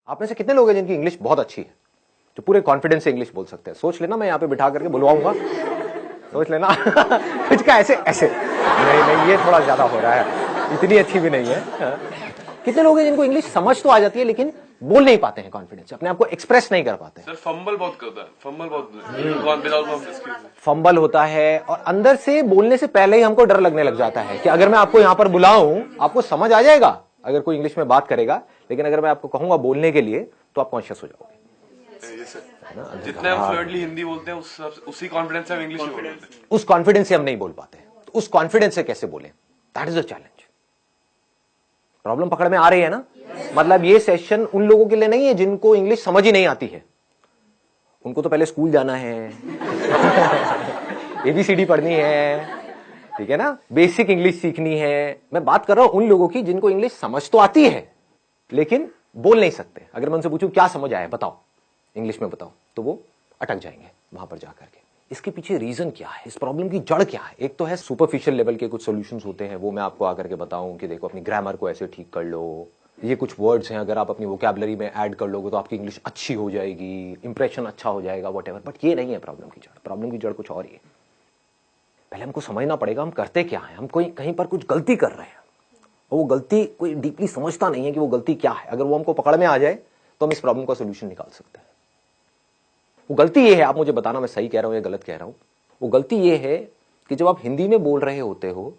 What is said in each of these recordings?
आप में से कितने लोग हैं जिनकी इंग्लिश बहुत अच्छी है, जो पूरे कॉन्फिडेंस से इंग्लिश बोल सकते हैं? सोच लेना, मैं यहां पे बिठा करके बुलवाऊंगा, सोच लेना। कुछ का ऐसे ऐसे नहीं, ये थोड़ा ज्यादा हो रहा है, इतनी अच्छी भी नहीं है। कितने लोग हैं जिनको इंग्लिश समझ तो आ जाती है लेकिन बोल नहीं पाते हैं कॉन्फिडेंस से, अपने आप को एक्सप्रेस नहीं कर पाते हैं? सर फंबल बहुत करता है, फंबल बहुत फंबल होता है और अंदर से बोलने से पहले ही हमको डर लगने लग जाता है कि अगर मैं आपको यहां पर बुलाऊं आपको समझ आ जाएगा अगर कोई इंग्लिश में बात करेगा, लेकिन अगर मैं आपको कहूंगा बोलने के लिए तो आप कॉन्शियस हो जाओगे। जितने हम फ्लुएंटली हिंदी बोलते हैं उसी कॉन्फिडेंस से हम इंग्लिश में बोलते हैं। उस कॉन्फिडेंस से हम नहीं बोल पाते, तो उस कॉन्फिडेंस से कैसे बोलें? That is the challenge. Problem पकड़ में आ रही है ना? मतलब ये सेशन उन लोगों के लिए नहीं है जिनको इंग्लिश समझ ही नहीं आती है, उनको तो पहले स्कूल जाना है, एबीसीडी पढ़नी है, ठीक है ना, बेसिक इंग्लिश सीखनी है। मैं बात कर रहा हूं उन लोगों की जिनको इंग्लिश समझ तो आती है लेकिन बोल नहीं सकते। अगर मैं उनसे पूछूं क्या समझ आया बताओ, इंग्लिश में बताओ, तो वो अटक जाएंगे वहां पर जाकर के। इसके पीछे रीजन क्या है, इस प्रॉब्लम की जड़ क्या है? एक तो है सुपरफिशियल लेवल के कुछ सॉल्यूशंस होते हैं, वो मैं आपको आकर के बताऊं कि देखो अपनी ग्रामर को ऐसे ठीक कर लो, ये कुछ वर्ड्स हैं अगर आप अपनी वोकैबुलरी में ऐड कर लोगे तो आपकी इंग्लिश अच्छी हो जाएगी, इंप्रेशन अच्छा हो जाएगा, व्हाटएवर। बट ये नहीं है प्रॉब्लम की जड़। प्रॉब्लम की जड़ कुछ और ही है। पहले हमको समझना पड़ेगा हम करते क्या है। हम कोई कहीं पर कुछ गलती कर रहे हैं और वो गलती कोई डीपली समझता नहीं है कि वो गलती क्या है। अगर वो हमको पकड़ में आ जाए तो हम इस प्रॉब्लम का सोल्यूशन निकाल सकते हैं। वो गलती ये है, आप मुझे बताना मैं सही कह रहा हूं या गलत कह रहा हूं। वो गलती ये है कि जब आप हिंदी में बोल रहे होते हो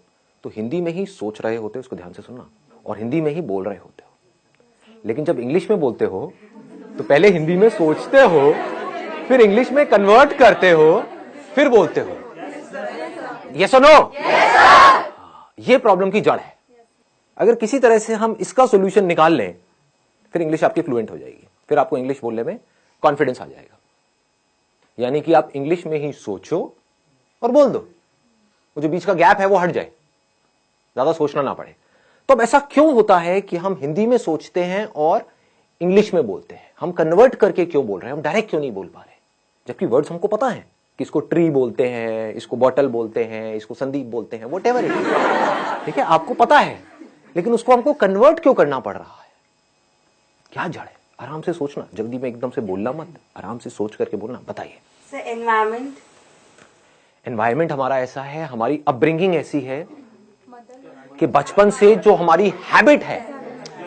तो हिंदी में ही सोच रहे होते हो, उसको ध्यान से सुनना, और हिंदी में ही बोल रहे होते हो। लेकिन जब इंग्लिश में बोलते हो तो पहले हिंदी में सोचते हो, फिर इंग्लिश में कन्वर्ट करते हो, फिर बोलते हो। यस और नो? ये प्रॉब्लम की जड़ है। अगर किसी तरह से हम इसका सॉल्यूशन निकाल लें फिर इंग्लिश आपकी फ्लुएंट हो जाएगी, फिर आपको इंग्लिश बोलने में कॉन्फिडेंस आ जाएगा। यानी कि आप इंग्लिश में ही सोचो और बोल दो, वो जो बीच का गैप है वो हट जाए, ज्यादा सोचना ना पड़े। तो अब ऐसा क्यों होता है कि हम हिंदी में सोचते हैं और इंग्लिश में बोलते हैं? हम कन्वर्ट करके क्यों बोल रहे हैं, हम डायरेक्ट क्यों नहीं बोल पा रहे? जबकि वर्ड्स हमको पता है कि इसको ट्री बोलते हैं, इसको बॉटल बोलते हैं, इसको संदीप बोलते हैं, व्हाटएवर इट इज, ठीक है, आपको पता है, लेकिन उसको हमको कन्वर्ट क्यों करना पड़ रहा है? क्या जड़ है? आराम से सोचना, जल्दी में एकदम से बोलना मत, आराम से सोच करके बोलना। बताइए सर। एनवायरमेंट। एनवायरमेंट हमारा ऐसा है, हमारी अपब्रिंगिंग ऐसी है कि बचपन से जो हमारी हैबिट है,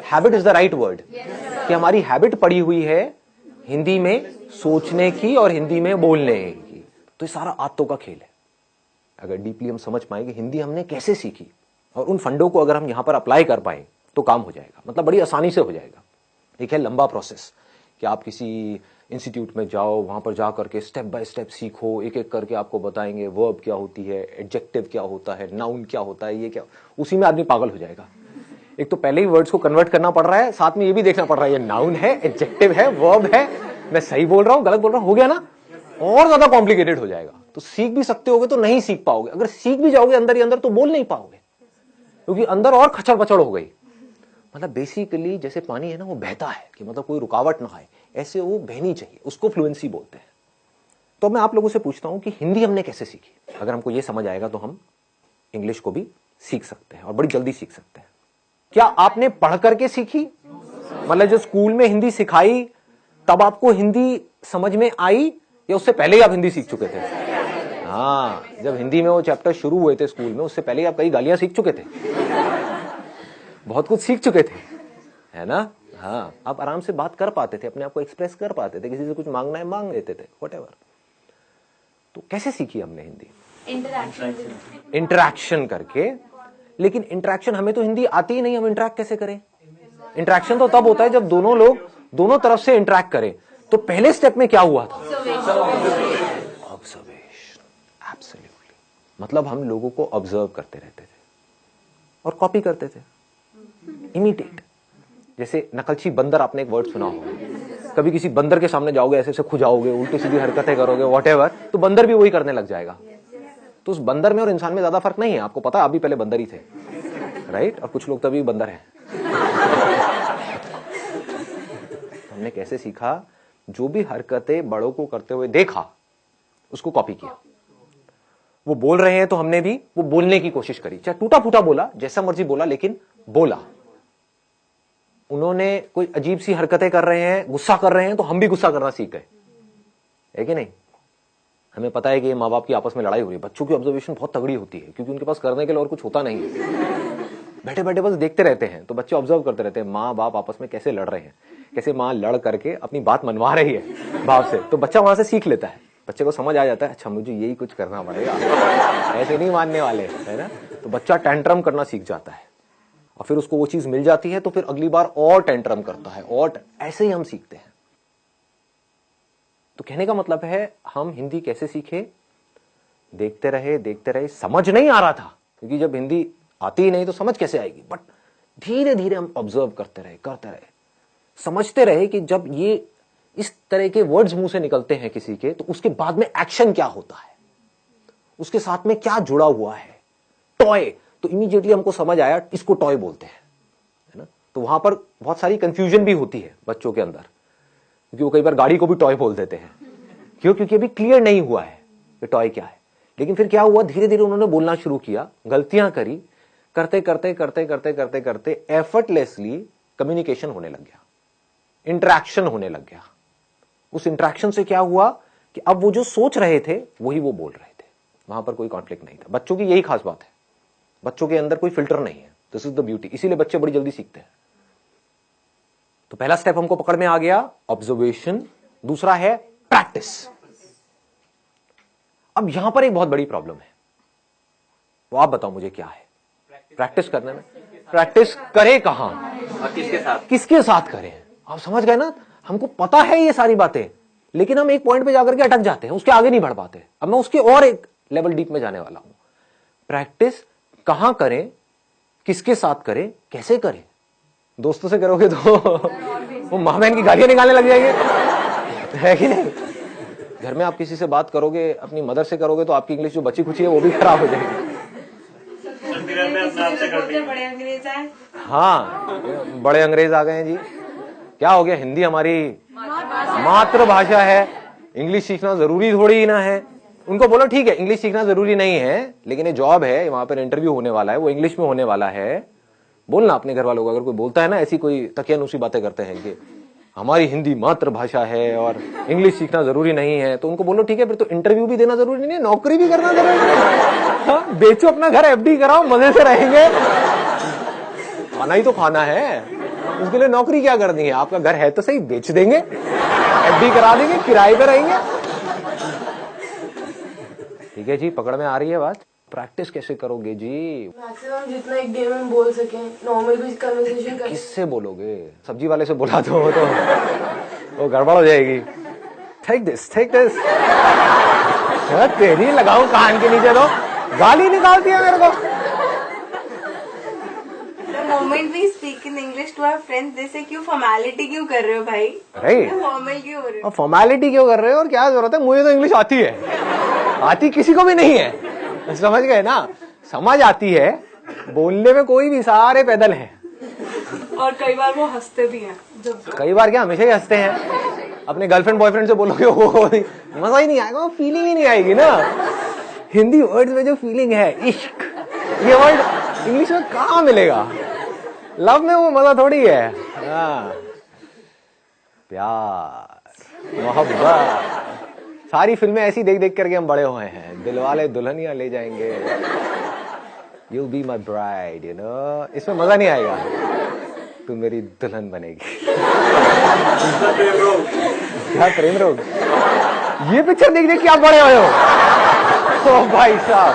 habit is the right word, कि हमारी हैबिट पड़ी हुई है हिंदी में सोचने की और हिंदी में बोलने की। तो ये सारा आदतों का खेल है। अगर डीपली हम समझ पाए कि हिंदी हमने कैसे सीखी और उन फंडों को अगर हम यहां पर अप्लाई कर पाए तो काम हो जाएगा, मतलब बड़ी आसानी से हो जाएगा। एक है लंबा प्रोसेस कि आप किसी इंस्टीट्यूट में जाओ, वहां पर जा करके स्टेप बाय स्टेप सीखो, एक एक करके आपको बताएंगे वर्ब क्या होती है, एडजेक्टिव क्या होता है, नाउन क्या होता है, ये क्या, उसी में आदमी पागल हो जाएगा। एक तो पहले ही वर्ड्स को कन्वर्ट करना पड़ रहा है, साथ में ये भी देखना पड़ रहा है ये नाउन है, एडजेक्टिव है, वर्ब है, मैं सही बोल रहा हूं गलत बोल रहा हूं, हो गया ना? और ज्यादा कॉम्प्लिकेटेड हो जाएगा। तो सीख भी सकते होगे तो नहीं सीख पाओगे, अगर सीख भी जाओगे अंदर ही अंदर तो बोल नहीं पाओगे, क्योंकि अंदर और खचड़ पचड़ हो गई। मतलब बेसिकली जैसे पानी है ना, वो बहता है कि मतलब कोई रुकावट ना आए, ऐसे वो बहनी चाहिए, उसको फ्लुएंसी बोलते हैं। तो मैं आप लोगों से पूछता हूं कि हिंदी हमने कैसे सीखी? अगर हमको ये समझ आएगा तो हम इंग्लिश को भी सीख सकते हैं और बड़ी जल्दी सीख सकते हैं। क्या आपने पढ़ करके सीखी? मतलब जो स्कूल में हिंदी सिखाई तब आपको हिंदी समझ में आई, या उससे पहले ही आप हिंदी सीख चुके थे? हाँ, जब हिंदी में वो चैप्टर शुरू हुए थे स्कूल में, उससे पहले ही आप कई गालियां सीख चुके थे, बहुत कुछ सीख चुके थे, है ना? हाँ, आप आराम से बात कर पाते थे, अपने आप को एक्सप्रेस कर पाते थे, किसी से कुछ मांगना है मांग लेते थे, व्हाटएवर। तो कैसे सीखी हमने हिंदी? इंटरैक्शन करके। लेकिन इंटरैक्शन, हमें तो हिंदी आती ही नहीं, हम इंटरैक्ट कैसे करें? इंटरैक्शन तो तब होता है जब दोनों लोग दोनों तरफ से इंटरैक्ट करें। तो पहले स्टेप में क्या हुआ था? ऑब्जर्वेशन। एब्सोल्युटली। मतलब हम लोगों को ऑब्जर्व करते रहते थे और कॉपी करते थे, इमिटेट। जैसे नकलची बंदर, आपने एक वर्ड सुना होगा, कभी किसी बंदर के सामने जाओगे, ऐसे ऐसे खुजाओगे, उल्टी सीधी हरकतें करोगे, व्हाटएवर, तो बंदर भी वही करने लग जाएगा। तो उस बंदर में और इंसान में ज्यादा फर्क नहीं है, आपको पता है, आप भी पहले बंदर ही थे, राइट? और कुछ लोग तभी बंदर हैं। हमने कैसे सीखा? जो भी हरकतें बड़ों को करते हुए देखा उसको कॉपी किया। वो बोल रहे हैं तो हमने भी वो बोलने की कोशिश करी, चाहे टूटा फूटा बोला, जैसा मर्जी बोला, लेकिन बोला। उन्होंने कोई अजीब सी हरकतें कर रहे हैं, गुस्सा कर रहे हैं, तो हम भी गुस्सा करना सीख गए, है कि नहीं? हमें पता है कि ये माँ बाप की आपस में लड़ाई हो रही है, बच्चों की ऑब्जर्वेशन बहुत तगड़ी होती है क्योंकि उनके पास करने के लिए और कुछ होता नहीं है। बैठे बैठे बस देखते रहते हैं, तो बच्चे ऑब्जर्व करते रहते हैं माँ बाप आपस में कैसे लड़ रहे हैं, कैसे माँ लड़ करके अपनी बात मनवा रही है बाप से, तो बच्चा वहां से सीख लेता है। बच्चे को समझ आ जाता है, अच्छा मुझे यही कुछ करना पड़ेगा, ऐसे नहीं मानने वाले, है ना? तो बच्चा टेंट्रम करना सीख जाता है और फिर उसको वो चीज मिल जाती है तो फिर अगली बार और टेंट्रम करता है, और ऐसे ही हम सीखते हैं। तो कहने का मतलब है हम हिंदी कैसे सीखे? देखते रहे, समझ नहीं आ रहा था क्योंकि जब हिंदी आती ही नहीं तो समझ कैसे आएगी, बट धीरे धीरे हम ऑब्जर्व करते रहे, समझते रहे कि जब ये इस तरह के वर्ड्स मुंह से निकलते हैं किसी के, तो उसके बाद में एक्शन क्या होता है, उसके साथ में क्या जुड़ा हुआ है। टॉय, तो इमीडिएटली हमको समझ आया इसको टॉय बोलते हैं, है ना? तो वहां पर बहुत सारी कंफ्यूजन भी होती है बच्चों के अंदर, क्योंकि वो कई बार गाड़ी को भी टॉय बोल देते हैं। क्यों? क्योंकि अभी क्लियर नहीं हुआ है कि टॉय क्या है। लेकिन फिर क्या हुआ, धीरे धीरे उन्होंने बोलना शुरू किया, गलतियां करी, करते एफर्टलेसली कम्युनिकेशन होने लग गया, इंटरेक्शन होने लग गया। उस इंटरेक्शन से क्या हुआ कि अब वो जो सोच रहे थे वही वो बोल रहे थे, वहां पर कोई कॉन्फ्लिक्ट नहीं था। बच्चों की यही खास बात है, बच्चों के अंदर कोई फिल्टर नहीं है। दिस इज द ब्यूटी, इसीलिए बच्चे बड़ी जल्दी सीखते हैं। तो पहला स्टेप हमको पकड़ में आ गया, ऑब्जर्वेशन। दूसरा है प्रैक्टिस। अब यहां पर एक बहुत बड़ी प्रॉब्लम है, वो आप बताओ मुझे क्या है? प्रैक्टिस करने में, प्रैक्टिस करे कहां और किसके साथ? किसके साथ करें? आप समझ गए ना? हमको पता है ये सारी बातें, लेकिन हम एक पॉइंट पे जाकर के अटक जाते हैं, उसके आगे नहीं बढ़ पाते। अब मैं उसके और एक लेवल डीप में जाने वाला हूं। प्रैक्टिस कहां करें, किसके साथ करें, कैसे करें? दोस्तों से करोगे तो वो मां बहन की गालियां निकालने लग जाएंगे, है कि नहीं? घर में आप किसी से बात करोगे, अपनी मदर से करोगे, तो आपकी इंग्लिश जो बची खुची है वो भी खराब हो जाएगी। बड़े अंग्रेज आए। हाँ, बड़े अंग्रेज आ गए हैं जी। क्या हो गया? हिंदी हमारी मातृभाषा है, इंग्लिश सीखना जरूरी थोड़ी ही ना है। उनको बोलो ठीक है, इंग्लिश सीखना जरूरी नहीं है, लेकिन ये जॉब है, वहां पर इंटरव्यू होने वाला है, वो इंग्लिश में होने वाला है। बोलना अपने घर वालों को, अगर कोई बोलता है ना ऐसी कोई तकियानुसी बातें करते हैं कि हमारी हिंदी मातृभाषा है और इंग्लिश सीखना जरूरी नहीं है, तो उनको बोलो ठीक है, फिर तो इंटरव्यू भी देना जरूरी नहीं है, नौकरी भी करना जरूरी नहीं है। हाँ, बेचो अपना घर, एफडी कराओ, मजे से रहेंगे। खाना ही तो खाना है, उसके लिए नौकरी क्या करनी है? आपका घर है तो सही, बेच देंगे, एफडी करा देंगे, किराए पे रहेंगे। ठीक है जी, पकड़ में आ रही है बात? प्रैक्टिस कैसे करोगे जी? मैक्सिमम जितना एक डे में बोल सके, नॉर्मल भी कन्वर्सेशन कर। किससे बोलोगे? सब्जी वाले से बोला तो वो गड़बड़ हो जाएगी। टेक दिस तेरी लगाऊं कान के नीचे, तो गाली निकालती है मेरे को। The moment we speak in English to our friends, they say क्यों फॉर्मेलिटी क्यों कर रहे हो भाई? राइट, फॉर्मल क्यों हो रहे हो? फॉर्मेलिटी क्यों कर रहे हो और क्या जरूरत है? मुझे तो इंग्लिश आती है, आती किसी को भी नहीं है। समझ गए ना? समझ आती है, बोलने में कोई भी, सारे पैदल हैं। और कई बार वो हंसते भी हैं। जब कई बार क्या, हमेशा ही हंसते हैं। अपने गर्लफ्रेंड बॉयफ्रेंड से बोलोगे वो मजा ही नहीं आएगा, वो फीलिंग ही नहीं आएगी ना। हिंदी वर्ड्स में जो फीलिंग है, इश्क, ये वर्ड इंग्लिश में कहाँ मिलेगा? लव में वो मजा थोड़ी है। प्यार, मोहब्बत, सारी फिल्में ऐसी देख देख करके हम बड़े हुए हैं। दिलवाले दुल्हनिया ले जाएंगे, You'll be my bride, you know? इसमें मजा नहीं आएगा, तू मेरी दुल्हन बनेगी। क्या प्रेम रोग? ये पिक्चर देख देख के आप बड़े हुए हो। ओ भाई साहब,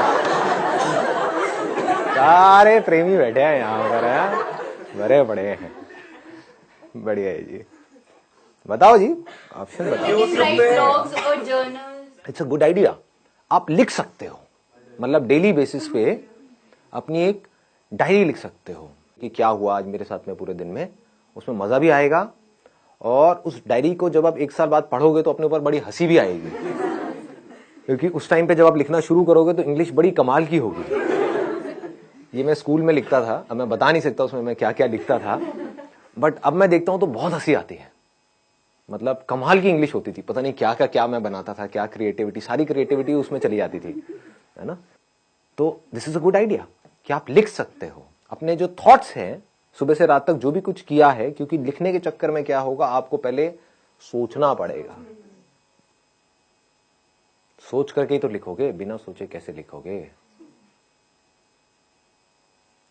सारे प्रेमी बैठे हैं यहाँ पर, है? बड़े बड़े हैं, बढ़िया है जी। बताओ जी, ऑप्शन बताओ। It's a good idea. आप लिख सकते हो, मतलब डेली बेसिस पे अपनी एक डायरी लिख सकते हो कि क्या हुआ आज मेरे साथ में पूरे दिन में। उसमें मजा भी आएगा, और उस डायरी को जब आप एक साल बाद पढ़ोगे तो अपने ऊपर बड़ी हंसी भी आएगी, क्योंकि उस टाइम पे जब आप लिखना शुरू करोगे तो इंग्लिश बड़ी कमाल की होगी। ये मैं स्कूल में लिखता था, अब मैं बता नहीं सकता उसमें मैं क्या क्या लिखता था, बट अब मैं देखता हूं तो बहुत हंसी आती है। मतलब कमाल की इंग्लिश होती थी, पता नहीं क्या क्या मैं बनाता था, क्या क्रिएटिविटी, सारी क्रिएटिविटी उसमें चली जाती थी, है ना? तो this is a good idea कि आप लिख सकते हो, अपने जो थॉट्स हैं सुबह से रात तक जो भी कुछ किया है, क्योंकि लिखने के चक्कर में क्या होगा, आपको पहले सोचना पड़ेगा। सोच करके ही तो लिखोगे, बिना सोचे कैसे लिखोगे?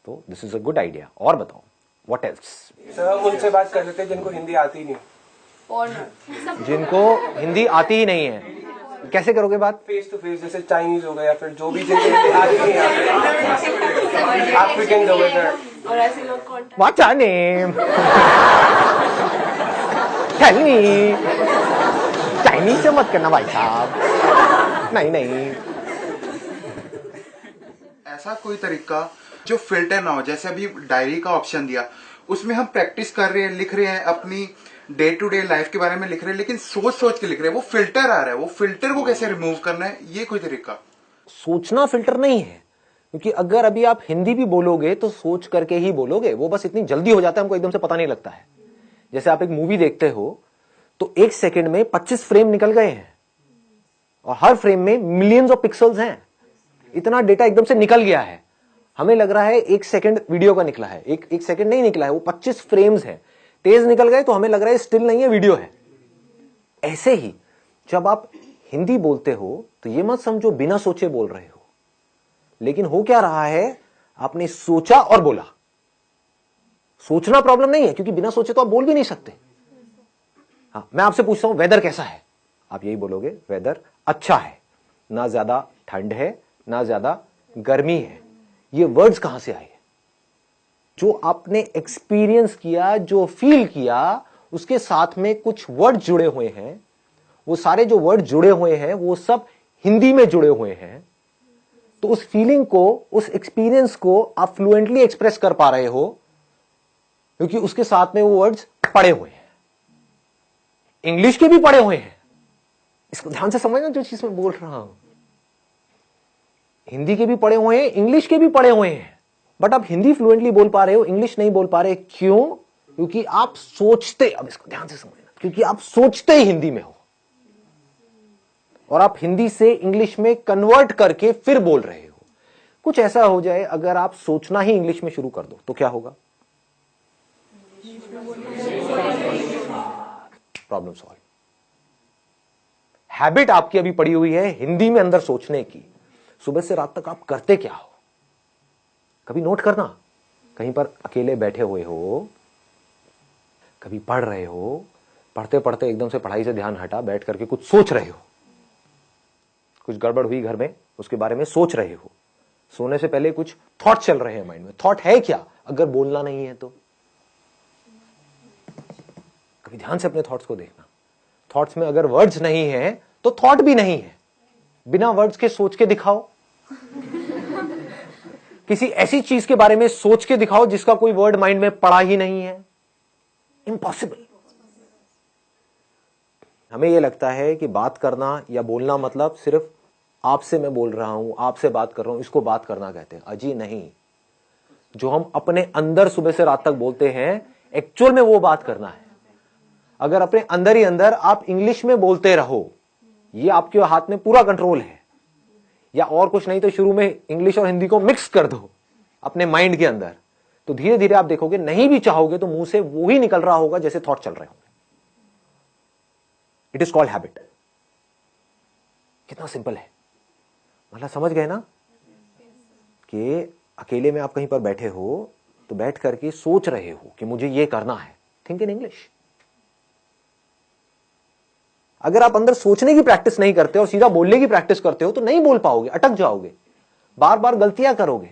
तो this is a good idea. और बताओ, व्हाट एल्स? सर उनसे बात कर लेते हैं जिनको हिंदी आती ही नहीं। जिनको हिंदी आती ही नहीं है, कैसे करोगे बात? फेस टू फेस, जैसे चाइनीज हो गया या फिर जो भी जिनको हिंदी आती नहीं आती, अफ्रीकन हो गए सर। और ऐसे लोग कौन? What's your name? Tell me. Chinese से मत करना भाई साहब, नहीं नहीं। ऐसा कोई तरीका जो फिल्टर ना हो, जैसे अभी डायरी का ऑप्शन दिया, उसमें हम प्रैक्टिस कर रहे हैं, लिख रहे हैं, अपनी डे टू डे लाइफ के बारे में लिख रहे हैं, लेकिन सोच सोच के लिख रहे हैं, वो फिल्टर आ रहा है, वो फिल्टर को कैसे रिमूव करना है, ये कोई तरीका? सोचना फिल्टर नहीं है, क्योंकि अगर अभी आप हिंदी भी बोलोगे तो सोच करके ही बोलोगे, वो बस इतनी जल्दी हो जाता है, हमको एकदम से पता नहीं लगता है। जैसे आप एक मूवी देखते हो तो 1 सेकंड में 25 फ्रेम निकल गए हैं, और हर फ्रेम में मिलियंस ऑफ पिक्सल्स हैं। इतना डेटा एकदम से निकल गया है, हमें लग रहा है 1 सेकंड वीडियो का निकला है, एक सेकंड नहीं निकला है, वो 25 फ्रेम्स है, तेज निकल गए तो हमें लग रहा है स्टिल नहीं है, वीडियो है। ऐसे ही जब आप हिंदी बोलते हो तो ये मत समझो बिना सोचे बोल रहे हो, लेकिन हो क्या रहा है, आपने सोचा और बोला। सोचना प्रॉब्लम नहीं है, क्योंकि बिना सोचे तो आप बोल भी नहीं सकते। हाँ, मैं आपसे पूछता हूं वेदर कैसा है, आप यही बोलोगे वेदर अच्छा है, ना ज्यादा ठंड है ना ज्यादा गर्मी है। ये वर्ड्स कहां से आए? जो आपने एक्सपीरियंस किया, जो फील किया, उसके साथ में कुछ वर्ड जुड़े हुए हैं। वो सारे जो वर्ड जुड़े हुए हैं वो सब हिंदी में जुड़े हुए हैं। तो उस फीलिंग को, उस एक्सपीरियंस को आप फ्लुएंटली एक्सप्रेस कर पा रहे हो, क्योंकि उसके साथ में वो वर्ड्स पड़े हुए हैं। इंग्लिश के भी पड़े हुए हैं, इसको ध्यान से समझना जो चीज मैं बोल रहा हूं। हिंदी के भी पड़े हुए हैं, इंग्लिश के भी पड़े हुए हैं, बट आप हिंदी फ्लुएंटली बोल पा रहे हो, इंग्लिश नहीं बोल पा रहे। क्यों? क्योंकि आप सोचते, अब इसको ध्यान से समझना, क्योंकि आप सोचते ही हिंदी में हो, और आप हिंदी से इंग्लिश में कन्वर्ट करके फिर बोल रहे हो। कुछ ऐसा हो जाए, अगर आप सोचना ही इंग्लिश में शुरू कर दो तो क्या होगा? Problem solve. हैबिट आपकी अभी पड़ी हुई है हिंदी में अंदर सोचने की। सुबह से रात तक आप करते क्या हो? कभी नोट करना, कहीं पर अकेले बैठे हुए हो, कभी पढ़ रहे हो, पढ़ते पढ़ते एकदम से पढ़ाई से ध्यान हटा, बैठ करके कुछ सोच रहे हो, कुछ गड़बड़ हुई घर में, उसके बारे में सोच रहे हो। सोने से पहले कुछ थॉट चल रहे हैं माइंड में। थॉट है क्या अगर बोलना नहीं है तो? कभी ध्यान से अपने थॉट्स को देखना। थॉट्स में अगर वर्ड्स नहीं है तो थॉट भी नहीं है। बिना वर्ड्स के सोच के दिखाओ, किसी ऐसी चीज के बारे में सोच के दिखाओ जिसका कोई वर्ड माइंड में पड़ा ही नहीं है। इम्पॉसिबल। हमें यह लगता है कि बात करना या बोलना मतलब सिर्फ आपसे मैं बोल रहा हूं, आपसे बात कर रहा हूं, इसको बात करना कहते हैं। अजी नहीं, जो हम अपने अंदर सुबह से रात तक बोलते हैं, एक्चुअल में वो बात करना है। अगर अपने अंदर ही अंदर आप इंग्लिश में बोलते रहो, ये आपके हाथ में पूरा कंट्रोल है, या और कुछ नहीं तो शुरू में इंग्लिश और हिंदी को मिक्स कर दो अपने माइंड के अंदर, तो धीरे धीरे आप देखोगे, नहीं भी चाहोगे तो मुंह से वो ही निकल रहा होगा जैसे थॉट चल रहे होंगे। It is called habit. कितना सिंपल है, मतलब समझ गए ना कि अकेले में आप कहीं पर बैठे हो तो बैठ करके सोच रहे हो कि मुझे ये करना है। Think in English. अगर आप अंदर सोचने की प्रैक्टिस नहीं करते और सीधा बोलने की प्रैक्टिस करते हो तो नहीं बोल पाओगे, अटक जाओगे, बार बार गलतियां करोगे,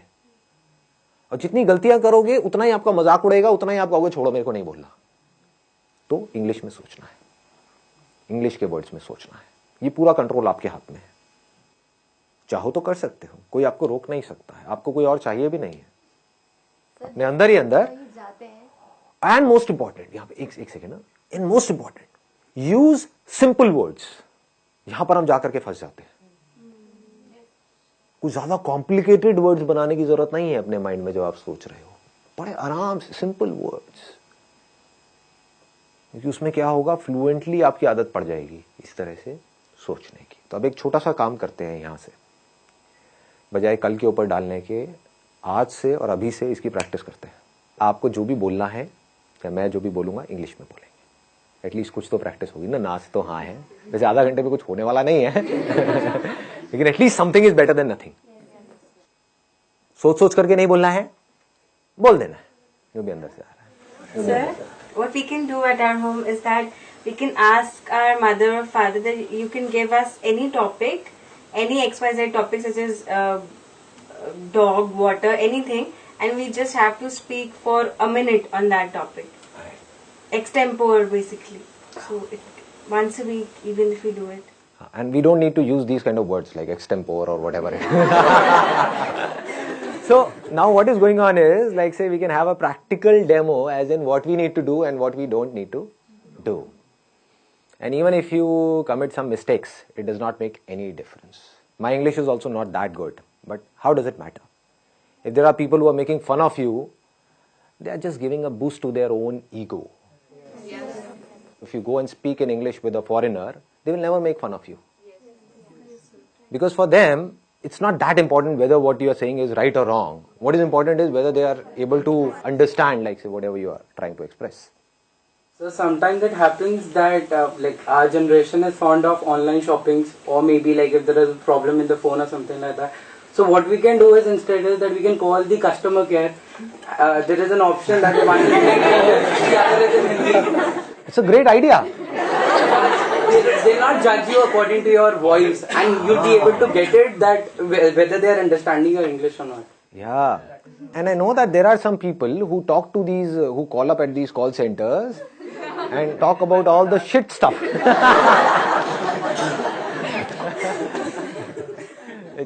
और जितनी गलतियां करोगे उतना ही आपका मजाक उड़ेगा, उतना ही आप कहोगे छोड़ो मेरे को नहीं बोलना। तो इंग्लिश में सोचना है, इंग्लिश के वर्ड्स में सोचना है। ये पूरा कंट्रोल आपके हाथ में है। चाहो तो कर सकते हो, कोई आपको रोक नहीं सकता है, आपको कोई और चाहिए भी नहीं है, अपने अंदर ही अंदर। एंड मोस्ट इंपॉर्टेंट, यहां पे एक सेकेंड ना, in most important, use simple words. यहां पर हम जाकर के फंस जाते हैं। कुछ ज्यादा कॉम्प्लिकेटेड वर्ड्स बनाने की जरूरत नहीं है अपने माइंड में। जब आप सोच रहे हो, बड़े आराम से सिंपल वर्ड्स, क्योंकि उसमें क्या होगा, फ्लुएंटली आपकी आदत पड़ जाएगी इस तरह से सोचने की। तो अब एक छोटा सा काम करते हैं, यहां से बजाय कल के ऊपर डालने के, आज से और अभी से इसकी प्रैक्टिस करते हैं। आपको जो भी बोलना है या मैं जो भी बोलूंगा इंग्लिश में बोलेंगे। एटलीस्ट कुछ तो प्रैक्टिस होगी ना। नाच तो हाँ है, वैसे आधा घंटे में कुछ होने वाला नहीं है लेकिन at least something is better than nothing. सोच सोच करके नहीं बोलना है, बोल देना है जो भी अंदर से आ रहा है। Sir, what we can do at our home is that we can ask our mother or father that you can give us any topic, any XYZ topic such as dog, water, anything, and we just have to speak for a minute on that topic. Extempore basically. So once a week, even if we do it. And we don't need to use these kind of words like extempore or whatever it is. So now what is going on is, like say we can have a practical demo as in what we need to do and what we don't need to do. And even if you commit some mistakes, it does not make any difference. My English is also not that good, but how does it matter? If there are people who are making fun of you, they are just giving a boost to their own ego. Yes. If you go and speak in English with a foreigner, they will never make fun of you. Because for them, it's not that important whether what you are saying is right or wrong. What is important is whether they are able to understand, like say, whatever you are trying to express. So sometimes it happens that like our generation is fond of online shoppings, or maybe like if there is a problem in the phone or something like that. So what we can do is instead is that we can call the customer care. There is an option that one is in English, the other is in Hindi. It's a great idea. They'll not judge you according to your voice, and you'll be able to get it that whether they are understanding your English or not. Yeah. And I know that there are some people who talk to these, who call up at these call centers and talk about all the shit stuff.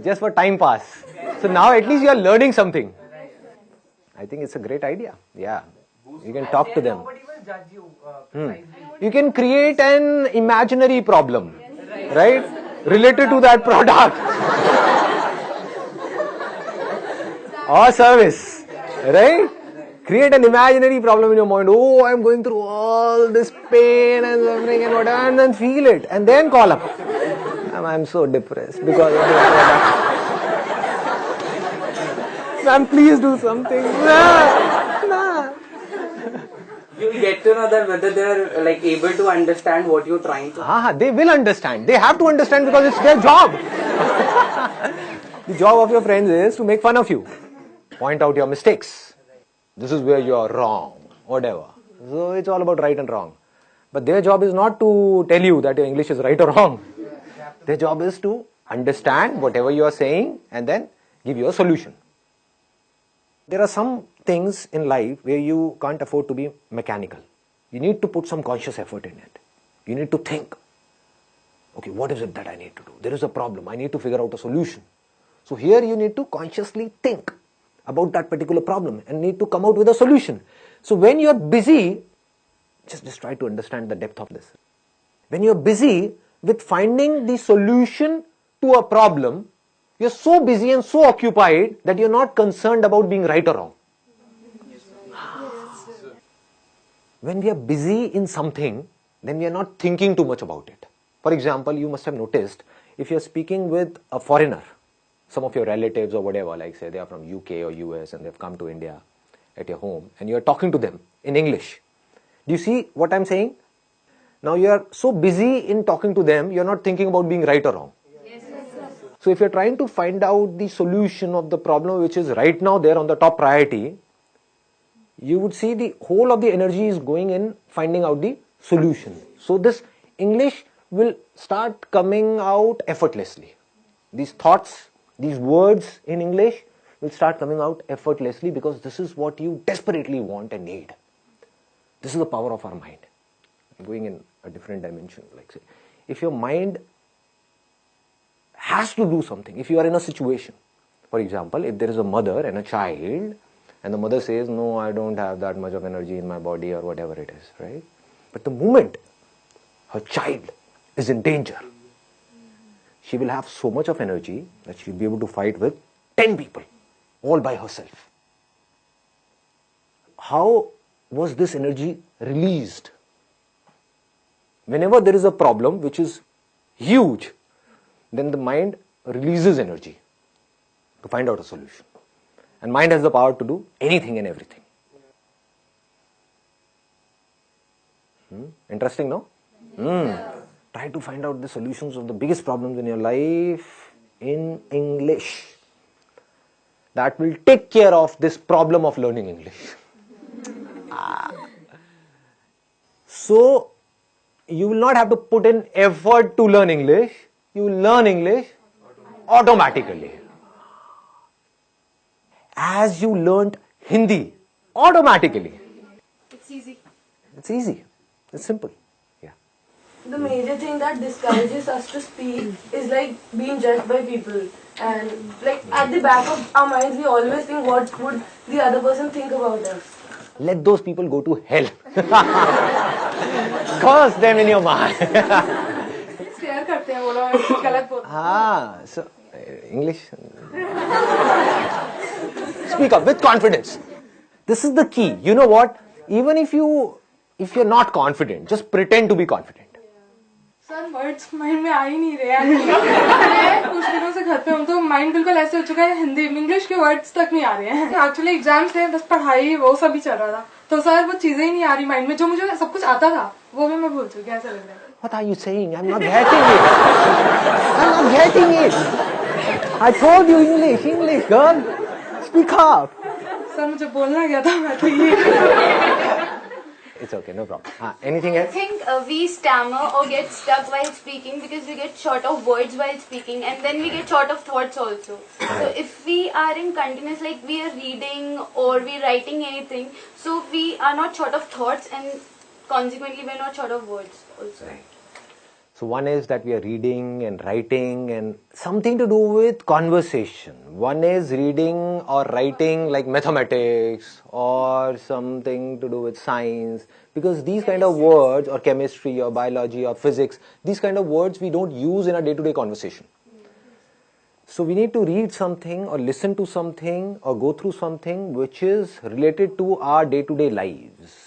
Just for time pass. So now at least you are learning something. I think it's a great idea. Yeah. You can talk to them. Nobody will judge you. You can create an imaginary problem, right? Related to that product or service, right? Create an imaginary problem in your mind. Oh, I'm going through all this pain and suffering and whatever, and then feel it, and then call up. I'm so depressed because of this product. Ma'am, please do something. Nah. You'll get to know that whether they are like able to understand what you're trying to. They will understand. They have to understand because it's their job. The job of your friends is to make fun of you, point out your mistakes. This is where you are wrong, whatever. So it's all about right and wrong. But their job is not to tell you that your English is right or wrong. Their job is to understand whatever you are saying and then give you a solution. There are some things in life where you can't afford to be mechanical. You need to put some conscious effort in it. You need to think. Okay, what is it that I need to do? There is a problem. I need to figure out a solution. So here you need to consciously think about that particular problem and need to come out with a solution. So when you're busy, just try to understand the depth of this. When you're busy with finding the solution to a problem, you're so busy and so occupied that you're not concerned about being right or wrong. When we are busy in something, then we are not thinking too much about it. For example, you must have noticed, if you're speaking with a foreigner, some of your relatives or whatever, like say they are from UK or US and they've come to India at your home, and you're talking to them in English. Do you see what I'm saying? Now you are so busy in talking to them, you're not thinking about being right or wrong. So if you're trying to find out the solution of the problem which is right now there on the top priority, you would see the whole of the energy is going in finding out the solution. So this English will start coming out effortlessly. These thoughts, these words in English will start coming out effortlessly because this is what you desperately want and need. This is the power of our mind. I'm going in a different dimension. Like say, if your mind has to do something, if you are in a situation, for example, if there is a mother and a child, and the mother says, no, I don't have that much of energy in my body or whatever it is, right? But the moment her child is in danger, she will have so much of energy that she'll be able to fight with 10 people, all by herself. How was this energy released? Whenever there is a problem which is huge, then the mind releases energy to find out a solution. And mind has the power to do anything and everything. Interesting, no? Try to find out the solutions of the biggest problems in your life in English. That will take care of this problem of learning English. So, you will not have to put in effort to learn English. You will learn English automatically. As you learnt Hindi automatically. It's easy. It's easy. It's simple. Yeah. The major thing that discourages us to speak is like being judged by people. And like at the back of our minds, we always think what would the other person think about us. Let those people go to hell. Curse them in your mind. Stare करते हैं वो लोग कुछ गलत बोलते हैं. So English. Speak up with confidence. This is the key. You know what? Even if you're not confident, just pretend to be confident. Sir words mind में आ ही नहीं रहे हैं. कुछ दिनों से घर पे हूँ तो माइंड बिल्कुल ऐसे हो चुका है, हिंदी इंग्लिश के वर्ड्स तक नहीं आ रहे हैं. एक्चुअली एग्जाम्स थे, बस पढ़ाई वो सब ही चल रहा था, तो सर वो चीजें ही नहीं आ रही माइंड में जो मुझे सब कुछ आता था वो भी मैं भूल चुकी. ऐसा लग रहा है. What are you saying? I'm not getting it. I'm not getting it. I told you English, girl. Speak up. Sir मुझे बोलना गया था, मैं तो ये. It's okay, no problem. Anything I else? think we stammer or get stuck while speaking because we get short of words while speaking, and then we get short of thoughts also. So if we are in continuous, like we are reading or we are writing anything, so we are not short of thoughts, and consequently we are not short of words also. So one is that we are reading and writing and something to do with conversation. One is reading or writing like mathematics or something to do with science, because these kind of words, or chemistry or biology or physics, these kind of words we don't use in our day-to-day conversation. So we need to read something or listen to something or go through something which is related to our day-to-day lives.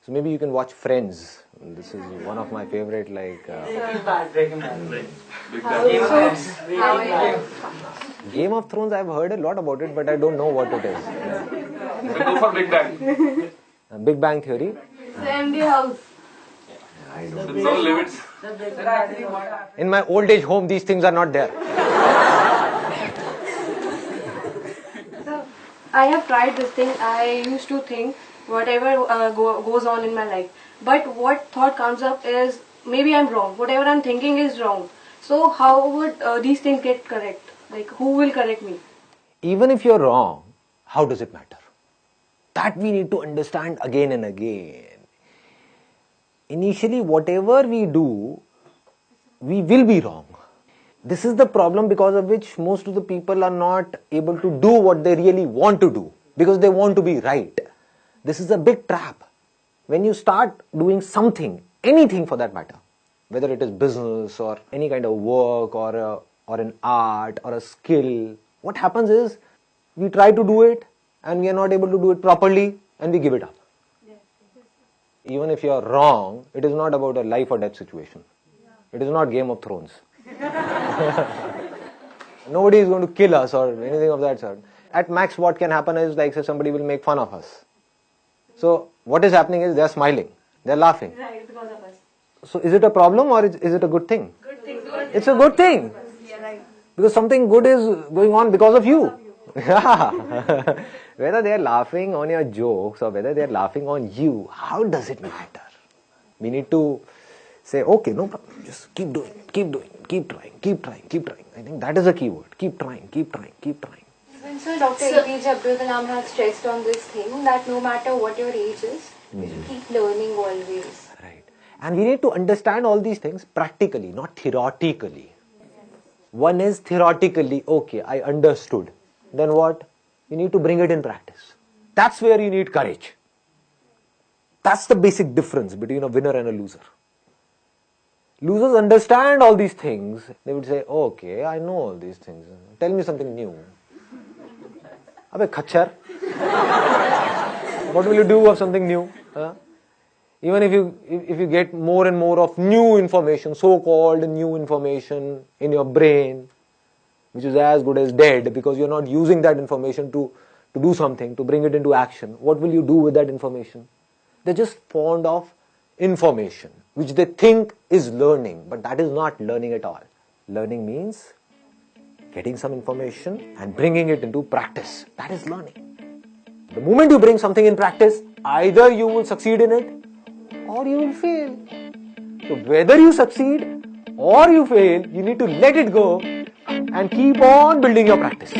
So maybe you can watch Friends. This is one of my favorite, like Breaking Bad. Game of Thrones. I've heard a lot about it, but I don't know what it is. Go for Big Bang. Big Bang Theory. MD House. No limits. In my old age home, these things are not there. So I have tried this thing. I used to think whatever goes on in my life. But what thought comes up is maybe I'm wrong. Whatever I'm thinking is wrong. So how would these things get correct? Like who will correct me? Even if you're wrong, how does it matter? That we need to understand again and again. Initially, whatever we do, we will be wrong. This is the problem because of which most of the people are not able to do what they really want to do, because they want to be right. This is a big trap. When you start doing something, anything for that matter, whether it is business or any kind of work or an art or a skill, what happens is we try to do it and we are not able to do it properly and we give it up. Even if you are wrong, it is not about a life or death situation. It is not Game of Thrones. Nobody is going to kill us or anything of that sort. At max, what can happen is, like, say, somebody will make fun of us. So what is happening is they are smiling, they are laughing. Right, because of us. So is it a problem or is it a good thing? Good thing. It's a good thing. Yeah, right. Because something good is going on because of you. Yeah. Whether they are laughing on your jokes or whether they are laughing on you, how does it matter? We need to say, okay, no problem, just keep doing, keep trying. I think that is a key word. Keep trying. Even so, Dr. APJ Abdul Kalam has stressed on this thing that no matter what your age is, you should keep learning always. Right. And we need to understand all these things practically, not theoretically. One is theoretically, okay, I understood. Then what? You need to bring it in practice. That's where you need courage. That's the basic difference between a winner and a loser. Losers understand all these things. They would say, okay, I know all these things. Tell me something new. Abbe khachar. What will you do of something new? Huh? Even if you get more and more of new information, so-called new information in your brain, which is as good as dead because you're not using that information to do something, to bring it into action, what will you do with that information? They're just fond of information which they think is learning, but that is not learning at all. Learning means getting some information and bringing it into practice. That is learning. The moment you bring something in practice, either you will succeed in it or you will fail. So whether you succeed or you fail, you need to let it go and keep on building your practice.